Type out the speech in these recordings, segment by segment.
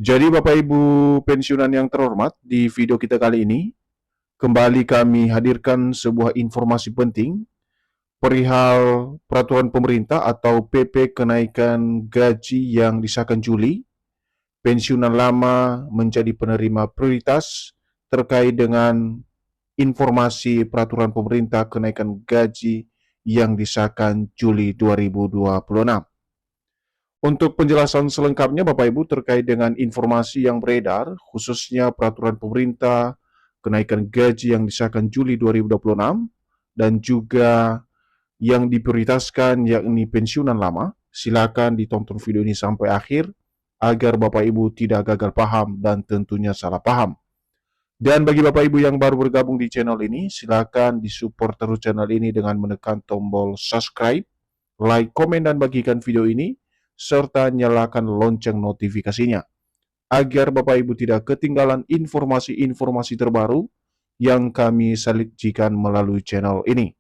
Jadi Bapak Ibu pensiunan yang terhormat, di video kita kali ini kembali kami hadirkan sebuah informasi penting perihal peraturan pemerintah atau PP kenaikan gaji yang disahkan Juli. Pensiunan lama menjadi penerima prioritas terkait dengan informasi peraturan pemerintah kenaikan gaji yang disahkan Juli 2026. Untuk penjelasan selengkapnya Bapak Ibu terkait dengan informasi yang beredar, khususnya peraturan pemerintah kenaikan gaji yang disahkan Juli 2026 dan juga yang diprioritaskan yakni pensiunan lama, silakan ditonton video ini sampai akhir agar Bapak Ibu tidak gagal paham dan tentunya salah paham. Dan bagi Bapak Ibu yang baru bergabung di channel ini, silakan disupport terus channel ini dengan menekan tombol subscribe, like, komen, dan bagikan video ini, serta nyalakan lonceng notifikasinya, agar Bapak Ibu tidak ketinggalan informasi-informasi terbaru yang kami sajikan melalui channel ini.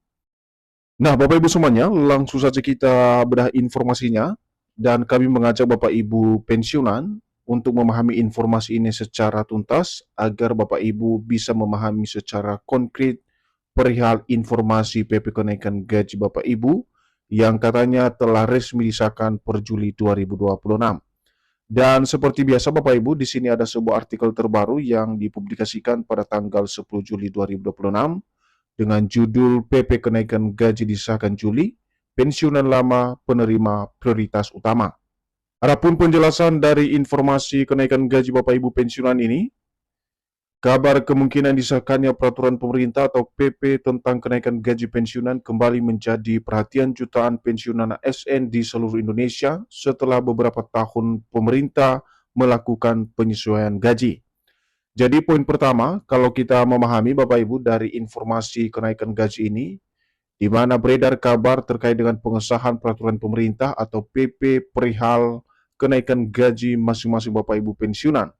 Nah, Bapak Ibu semuanya, langsung saja kita bedah informasinya, dan kami mengajak Bapak Ibu pensiunan untuk memahami informasi ini secara tuntas, agar Bapak Ibu bisa memahami secara konkret perihal informasi PP kenaikan gaji Bapak Ibu yang katanya telah resmi disahkan per Juli 2026. Dan seperti biasa Bapak Ibu, di sini ada sebuah artikel terbaru yang dipublikasikan pada tanggal 10 Juli 2026 dengan judul PP kenaikan gaji disahkan Juli, pensiunan lama penerima prioritas utama. Adapun penjelasan dari informasi kenaikan gaji Bapak Ibu pensiunan ini, kabar kemungkinan disahkannya peraturan pemerintah atau PP tentang kenaikan gaji pensiunan kembali menjadi perhatian jutaan pensiunan ASN di seluruh Indonesia setelah beberapa tahun pemerintah melakukan penyesuaian gaji. Jadi poin pertama, kalau kita memahami Bapak Ibu dari informasi kenaikan gaji ini, di mana beredar kabar terkait dengan pengesahan peraturan pemerintah atau PP perihal kenaikan gaji masing-masing Bapak Ibu pensiunan.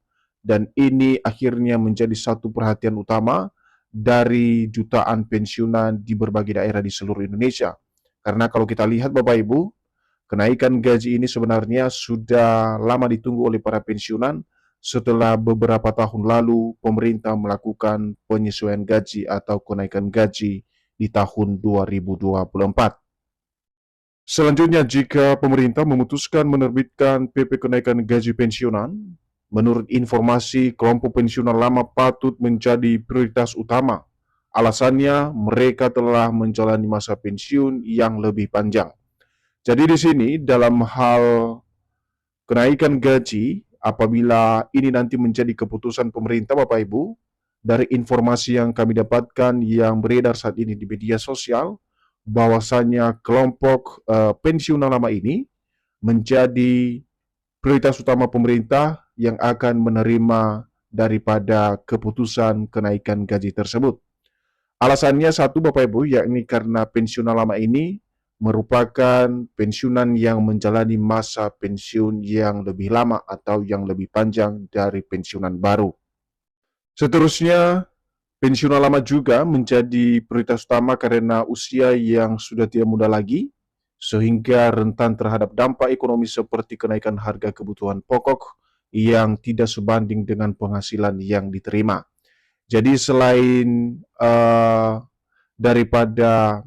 Dan ini akhirnya menjadi satu perhatian utama dari jutaan pensiunan di berbagai daerah di seluruh Indonesia. Karena kalau kita lihat Bapak Ibu, kenaikan gaji ini sebenarnya sudah lama ditunggu oleh para pensiunan setelah beberapa tahun lalu pemerintah melakukan penyesuaian gaji atau kenaikan gaji di tahun 2024. Selanjutnya, jika pemerintah memutuskan menerbitkan PP kenaikan gaji pensiunan, menurut informasi, kelompok pensiunan lama patut menjadi prioritas utama. Alasannya, mereka telah menjalani masa pensiun yang lebih panjang. Jadi di sini, dalam hal kenaikan gaji, apabila ini nanti menjadi keputusan pemerintah Bapak Ibu, dari informasi yang kami dapatkan yang beredar saat ini di media sosial, bahwasanya kelompok pensiunan lama ini menjadi prioritas utama pemerintah yang akan menerima daripada keputusan kenaikan gaji tersebut. Alasannya satu Bapak Ibu, yakni karena pensiunan lama ini merupakan pensiunan yang menjalani masa pensiun yang lebih lama atau yang lebih panjang dari pensiunan baru. Seterusnya, pensiunan lama juga menjadi prioritas utama karena usia yang sudah tidak muda lagi, sehingga rentan terhadap dampak ekonomi seperti kenaikan harga kebutuhan pokok yang tidak sebanding dengan penghasilan yang diterima. Jadi selain daripada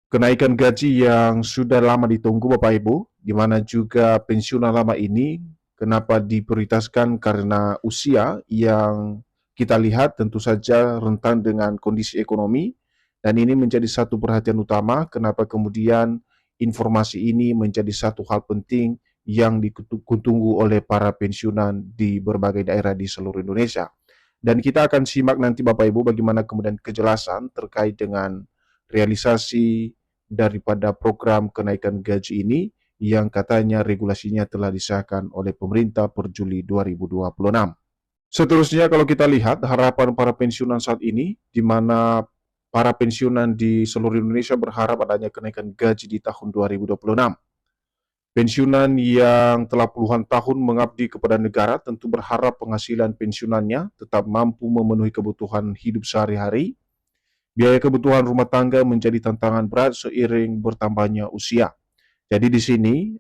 kenaikan gaji yang sudah lama ditunggu Bapak Ibu, di mana juga pensiunan lama ini kenapa diprioritaskan karena usia yang kita lihat tentu saja rentan dengan kondisi ekonomi, dan ini menjadi satu perhatian utama kenapa kemudian informasi ini menjadi satu hal penting yang ditunggu oleh para pensiunan di berbagai daerah di seluruh Indonesia. Dan kita akan simak nanti Bapak Ibu bagaimana kemudian kejelasan terkait dengan realisasi daripada program kenaikan gaji ini yang katanya regulasinya telah disahkan oleh pemerintah per Juli 2026. Seterusnya kalau kita lihat harapan para pensiunan saat ini, di mana para pensiunan di seluruh Indonesia berharap adanya kenaikan gaji di tahun 2026. Pensiunan yang telah puluhan tahun mengabdi kepada negara tentu berharap penghasilan pensiunannya tetap mampu memenuhi kebutuhan hidup sehari-hari. Biaya kebutuhan rumah tangga menjadi tantangan berat seiring bertambahnya usia. Jadi di sini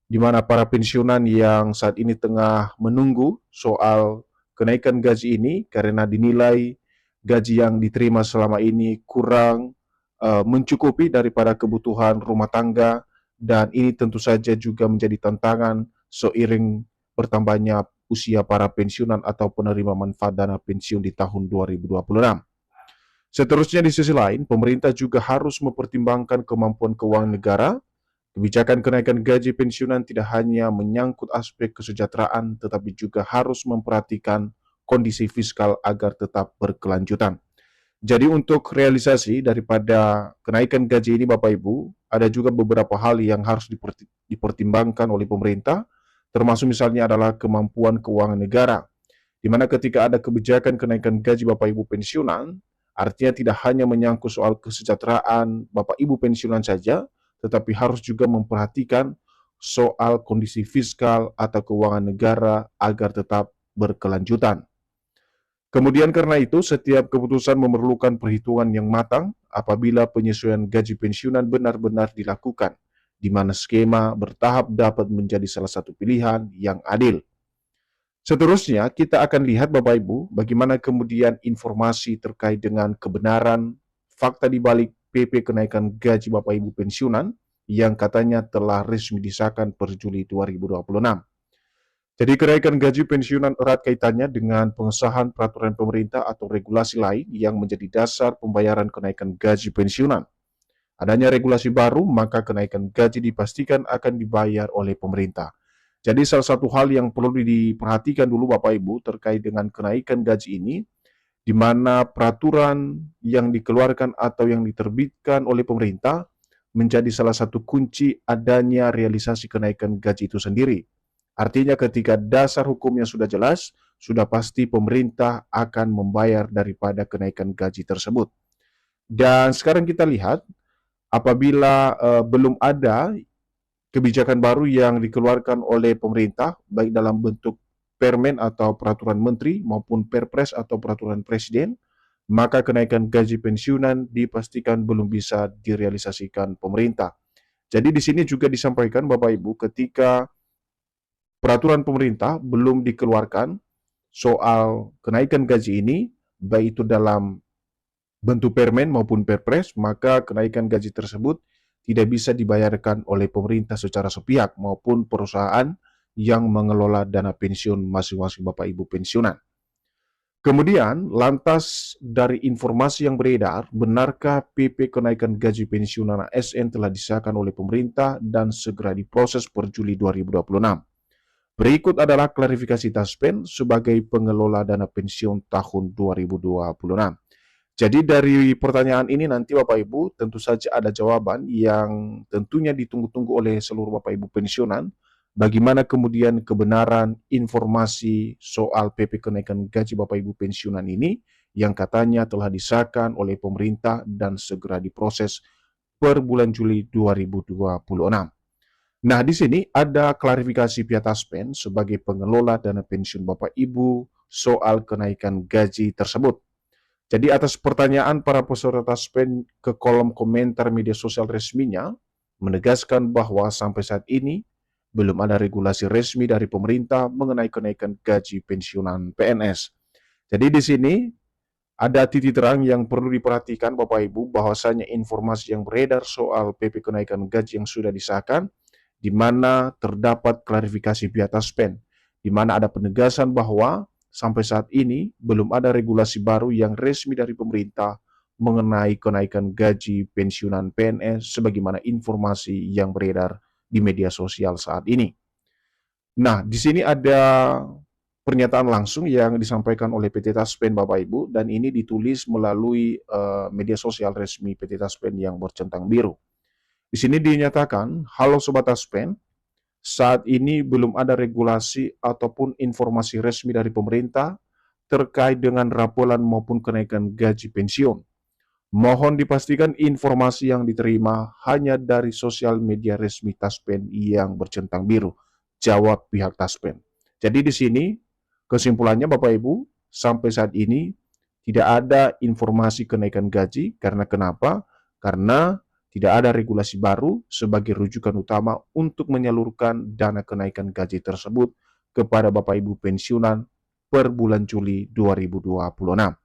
di mana para pensiunan yang saat ini tengah menunggu soal kenaikan gaji ini karena dinilai gaji yang diterima selama ini kurang mencukupi daripada kebutuhan rumah tangga, dan ini tentu saja juga menjadi tantangan seiring bertambahnya usia para pensiunan atau penerima manfaat dana pensiun di tahun 2026. Seterusnya di sisi lain, pemerintah juga harus mempertimbangkan kemampuan keuangan negara. Kebijakan kenaikan gaji pensiunan tidak hanya menyangkut aspek kesejahteraan, tetapi juga harus memperhatikan kondisi fiskal agar tetap berkelanjutan. Jadi untuk realisasi daripada kenaikan gaji ini Bapak Ibu, ada juga beberapa hal yang harus dipertimbangkan oleh pemerintah, termasuk misalnya adalah kemampuan keuangan negara, di mana ketika ada kebijakan kenaikan gaji Bapak Ibu pensiunan, artinya tidak hanya menyangkut soal kesejahteraan Bapak Ibu pensiunan saja, tetapi harus juga memperhatikan soal kondisi fiskal atau keuangan negara agar tetap berkelanjutan. Kemudian karena itu, setiap keputusan memerlukan perhitungan yang matang apabila penyesuaian gaji pensiunan benar-benar dilakukan, di mana skema bertahap dapat menjadi salah satu pilihan yang adil. Seterusnya, kita akan lihat Bapak Ibu, bagaimana kemudian informasi terkait dengan kebenaran fakta di balik PP kenaikan gaji Bapak Ibu pensiunan yang katanya telah resmi disahkan per Juli 2026. Jadi kenaikan gaji pensiunan erat kaitannya dengan pengesahan peraturan pemerintah atau regulasi lain yang menjadi dasar pembayaran kenaikan gaji pensiunan. Adanya regulasi baru, maka kenaikan gaji dipastikan akan dibayar oleh pemerintah. Jadi salah satu hal yang perlu diperhatikan dulu Bapak Ibu terkait dengan kenaikan gaji ini, di mana peraturan yang dikeluarkan atau yang diterbitkan oleh pemerintah menjadi salah satu kunci adanya realisasi kenaikan gaji itu sendiri. Artinya ketika dasar hukumnya sudah jelas, sudah pasti pemerintah akan membayar daripada kenaikan gaji tersebut. Dan sekarang kita lihat, apabila belum ada kebijakan baru yang dikeluarkan oleh pemerintah, baik dalam bentuk permen atau peraturan menteri maupun perpres atau peraturan presiden, maka kenaikan gaji pensiunan dipastikan belum bisa direalisasikan pemerintah. Jadi di sini juga disampaikan Bapak Ibu, ketika peraturan pemerintah belum dikeluarkan soal kenaikan gaji ini, baik itu dalam bentuk permen maupun perpres, maka kenaikan gaji tersebut tidak bisa dibayarkan oleh pemerintah secara sepihak maupun perusahaan yang mengelola dana pensiun masing-masing Bapak Ibu pensiunan. Kemudian, lantas dari informasi yang beredar, benarkah PP kenaikan gaji pensiunan ASN telah disahkan oleh pemerintah dan segera diproses per Juli 2026? Berikut adalah klarifikasi Taspen sebagai pengelola dana pensiun tahun 2026. Jadi dari pertanyaan ini nanti Bapak Ibu tentu saja ada jawaban yang tentunya ditunggu-tunggu oleh seluruh Bapak Ibu pensiunan. Bagaimana kemudian kebenaran informasi soal PP kenaikan gaji Bapak Ibu pensiunan ini yang katanya telah disahkan oleh pemerintah dan segera diproses per bulan Juli 2026. Nah, di sini ada klarifikasi pihak Taspen sebagai pengelola dana pensiun Bapak Ibu soal kenaikan gaji tersebut. Jadi atas pertanyaan para peserta Taspen ke kolom komentar media sosial resminya, menegaskan bahwa sampai saat ini belum ada regulasi resmi dari pemerintah mengenai kenaikan gaji pensiunan PNS. Jadi di sini ada titik terang yang perlu diperhatikan Bapak Ibu, bahwasanya informasi yang beredar soal PP kenaikan gaji yang sudah disahkan, di mana terdapat klarifikasi pihak Taspen, di mana ada penegasan bahwa sampai saat ini belum ada regulasi baru yang resmi dari pemerintah mengenai kenaikan gaji pensiunan PNS sebagaimana informasi yang beredar di media sosial saat ini. Nah, di sini ada pernyataan langsung yang disampaikan oleh PT Taspen Bapak Ibu, dan ini ditulis melalui media sosial resmi PT Taspen yang bercentang biru. Di sini dinyatakan, halo Sobat Taspen, saat ini belum ada regulasi ataupun informasi resmi dari pemerintah terkait dengan rapolan maupun kenaikan gaji pensiun. Mohon dipastikan informasi yang diterima hanya dari sosial media resmi Taspen yang bercentang biru, jawab pihak Taspen. Jadi di sini kesimpulannya Bapak Ibu, sampai saat ini tidak ada informasi kenaikan gaji. Karena kenapa? Karena Tidak ada regulasi baru sebagai rujukan utama untuk menyalurkan dana kenaikan gaji tersebut kepada Bapak Ibu pensiunan per bulan Juli 2026.